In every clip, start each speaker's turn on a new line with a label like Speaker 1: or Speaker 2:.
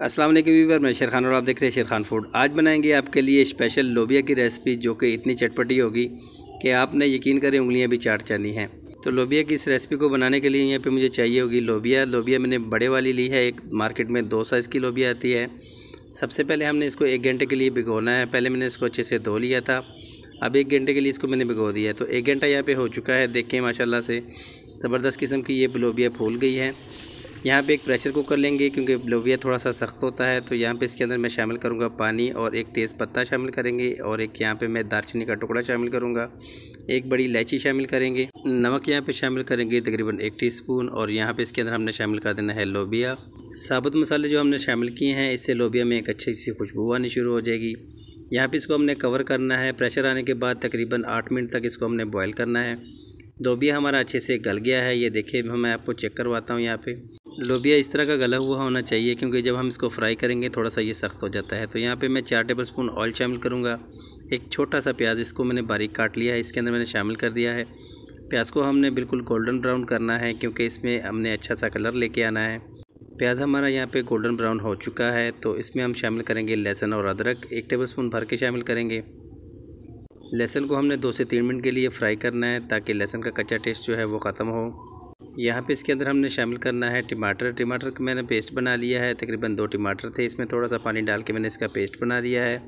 Speaker 1: अस्सलाम वालेकुम व्यूअर, मैं शेर खान और आप देख रहे हैं शेर खान फूड। आज बनाएंगे आपके लिए स्पेशल लोबिया की रेसिपी जो कि इतनी चटपटी होगी कि आपने यकीन करें उंगलियां भी चाट जानी हैं। तो लोबिया की इस रेसिपी को बनाने के लिए यहाँ पे मुझे चाहिए होगी लोबिया मैंने बड़े वाली ली है। एक मार्केट में 2 साइज़ की लोबिया आती है। सबसे पहले हमने इसको 1 घंटे के लिए भिगोना है। पहले मैंने इसको अच्छे से धो लिया था, अब 1 घंटे के लिए इसको मैंने भिगो दिया है। तो 1 घंटा यहाँ पर हो चुका है। देखें माशाल्लाह से ज़बरदस्त किस्म की ये लोबिया फूल गई है। यहाँ पे एक प्रेशर कुकर लेंगे क्योंकि लोबिया थोड़ा सा सख्त होता है। तो यहाँ पे इसके अंदर मैं शामिल करूँगा पानी और एक तेज़ पत्ता शामिल करेंगे और एक यहाँ पे मैं दालचीनी का टुकड़ा शामिल करूँगा, एक बड़ी इलायची शामिल करेंगे। नमक यहाँ पे शामिल करेंगे तकरीबन 1 टीस्पून और यहाँ पे इसके अंदर हमने शामिल कर देना है लोबिया। साबुत मसाले जो हमने शामिल किए हैं इससे लोबिया में एक अच्छी सी खुशबू आनी शुरू हो जाएगी। यहाँ पर इसको हमने कवर करना है। प्रेशर आने के बाद तकरीबन 8 मिनट तक इसको हमने बॉयल करना है। लोबिया हमारा अच्छे से गल गया है, ये देखिए मैं आपको चेक करवाता हूँ। यहाँ पे लोबिया इस तरह का गला हुआ होना चाहिए क्योंकि जब हम इसको फ्राई करेंगे थोड़ा सा ये सख्त हो जाता है। तो यहाँ पे मैं 4 टेबलस्पून ऑयल शामिल करूँगा। एक छोटा सा प्याज इसको मैंने बारीक काट लिया है, इसके अंदर मैंने शामिल कर दिया है। प्याज को हमने बिल्कुल गोल्डन ब्राउन करना है क्योंकि इसमें हमने अच्छा सा कलर लेके आना है। प्याज हमारा यहाँ पे गोल्डन ब्राउन हो चुका है। तो इसमें हम शामिल करेंगे लहसुन और अदरक, 1 टेबलस्पून भर के शामिल करेंगे। लहसुन को हमने 2 से 3 मिनट के लिए फ्राई करना है ताकि लहसुन का कच्चा टेस्ट जो है वो ख़त्म हो। यहाँ पे इसके अंदर हमने शामिल करना है टमाटर का मैंने पेस्ट बना लिया है। तकरीबन 2 टमाटर थे, इसमें थोड़ा सा पानी डाल के मैंने इसका पेस्ट बना लिया है।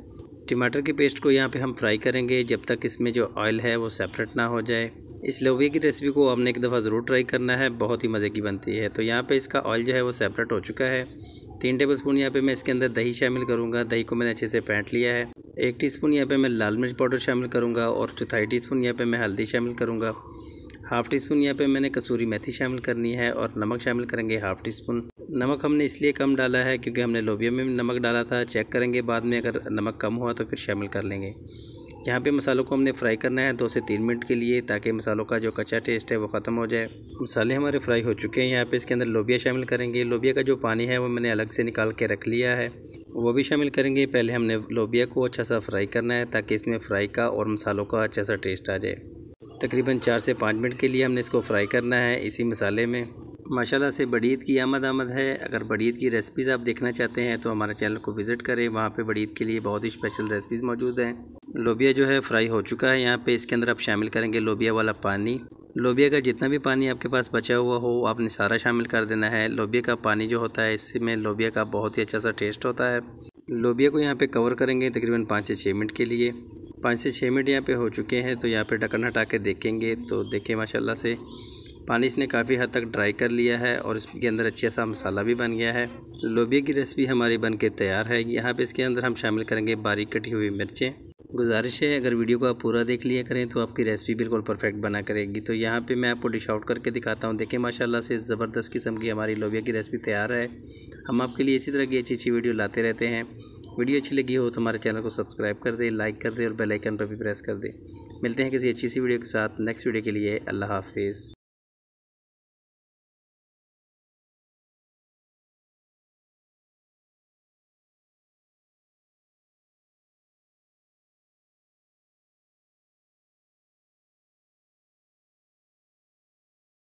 Speaker 1: टमाटर के पेस्ट को यहाँ पे हम फ्राई करेंगे जब तक इसमें जो ऑयल है वो सेपरेट ना हो जाए। इस लोबिया की रेसिपी को आपने एक दफ़ा ज़रूर ट्राई करना है, बहुत ही मज़े की बनती है। तो यहाँ पे इसका ऑयल जो है वो सेपरेट हो चुका है। 3 टेबलस्पून यहाँ पे मैं इसके अंदर दही शामिल करूँगा। दही को मैंने अच्छे से फेंट लिया है। 1 टीस्पून यहाँ पे मैं लाल मिर्च पाउडर शामिल करूँगा और 1/4 टीस्पून यहाँ पे मैं हल्दी शामिल करूँगा। 1/2 टीस्पून यहाँ पे मैंने कसूरी मेथी शामिल करनी है और नमक शामिल करेंगे 1/2 टीस्पून। नमक हमने इसलिए कम डाला है क्योंकि हमने लोबिया में नमक डाला था। चेक करेंगे बाद में, अगर नमक कम हुआ तो फिर शामिल कर लेंगे। यहाँ पे मसालों को हमने फ्राई करना है 2 से 3 मिनट के लिए ताकि मसालों का जो कच्चा टेस्ट है वो ख़त्म हो जाए। मसाले हमारे फ्राई हो चुके हैं। यहाँ पे इसके अंदर लोबिया शामिल करेंगे। लोबिया का जो पानी है वो मैंने अलग से निकाल के रख लिया है, वो भी शामिल करेंगे। पहले हमने लोबिया को अच्छा सा फ्राई करना है ताकि इसमें फ्राई का और मसालों का अच्छा सा टेस्ट आ जाए। तकरीबन 4 से 5 मिनट के लिए हमने इसको फ्राई करना है इसी मसाले में। माशाल्लाह से बड़ी ईद की आमद है। अगर बड़ी ईद की रेसिपीज़ आप देखना चाहते हैं तो हमारे चैनल को विज़िट करें, वहाँ पे बड़ी ईद के लिए बहुत ही स्पेशल रेसिपीज़ मौजूद हैं। लोबिया जो है फ्राई हो चुका है। यहाँ पे इसके अंदर आप शामिल करेंगे लोबिया वाला पानी। लोबिया का जितना भी पानी आपके पास बचा हुआ हो आपने सारा शामिल कर देना है। लोबिया का पानी जो होता है इसमें लोबिया का बहुत ही अच्छा सा टेस्ट होता है। लोबिया को यहाँ पे कवर करेंगे तकरीबन 5 से 6 मिनट के लिए। 5 से 6 मिनट यहाँ पे हो चुके हैं। तो यहाँ पे ढक्कन हटा के देखेंगे तो देखिए माशाल्लाह से पानी इसने काफ़ी हद तक ड्राई कर लिया है और इसके अंदर अच्छा सा मसाला भी बन गया है। लोबिया की रेसिपी हमारी बन के तैयार है। यहाँ पे इसके अंदर हम शामिल करेंगे बारीक कटी हुई मिर्चें। गुजारिश है अगर वीडियो को आप पूरा देख लिया करें तो आपकी रेसिपी बिल्कुल परफेक्ट बना करेगी। तो यहाँ पे मैं आपको डिश आउट करके दिखाता हूँ। देखें माशाल्लाह से ज़बरदस्त किस्म की हमारी लोबिया की रेसिपी तैयार है। हम आपके लिए इसी तरह की अच्छी वीडियो लाते रहते हैं। वीडियो अच्छी लगी हो तो हमारे चैनल को सब्सक्राइब कर दे, लाइक कर दे और बेल आइकन पर भी प्रेस कर दे। मिलते हैं किसी अच्छी सी वीडियो के साथ नेक्स्ट वीडियो के लिए। अल्लाह हाफिज़।